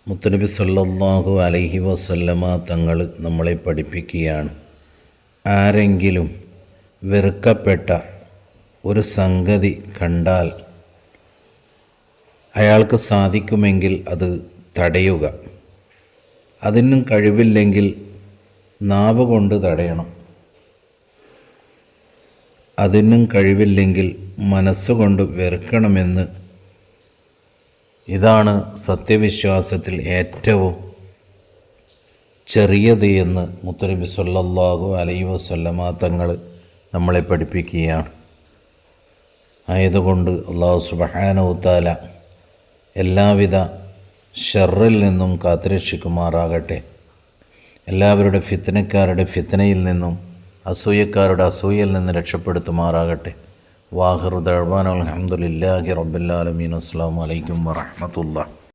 മുത്തനബി സല്ലല്ലാഹു അലൈഹി വസല്ലമ തങ്ങൾ നമ്മളെ പഠിപ്പിക്കുകയാണ്, ആരെങ്കിലും വെറുക്കപ്പെട്ട ഒരു സംഗതി കണ്ടാൽ അയാൾക്ക് സാധിക്കുമെങ്കിൽ അത് തടയുക. അതിനും കഴിവില്ലെങ്കിൽ നാവ് കൊണ്ട് തടയണം. അതിനും കഴിവില്ലെങ്കിൽ മനസ്സുകൊണ്ട് വെറുക്കണമെന്ന്. ഇതാണ് സത്യവിശ്വാസത്തിൽ ഏറ്റവും ചെറിയത് എന്ന് മുത്തനബി സല്ലല്ലാഹു അലൈഹി വസല്ലമ തങ്ങൾ നമ്മളെ പഠിപ്പിക്കുകയാണ്. ആയതുകൊണ്ട് അല്ലാഹു സുബ്ഹാനഹു തആല എല്ലാവിധ ഷർറിൽ നിന്നും കാത്തുരക്ഷിക്കുമാറാകട്ടെ. എല്ലാവരുടെ ഫിത്നക്കാരുടെ ഫിത്നയിൽ നിന്നും അസൂയക്കാരുടെ അസൂയയിൽ നിന്ന് രക്ഷപ്പെടുത്തുമാറാകട്ടെ. വാഹിറു ദഅ്വാനാ അൽഹംദുലില്ലാഹി റബ്ബിൽ ആലമീൻ. അസ്സലാമു അലൈക്കും വറഹ്മത്തുള്ളാഹി.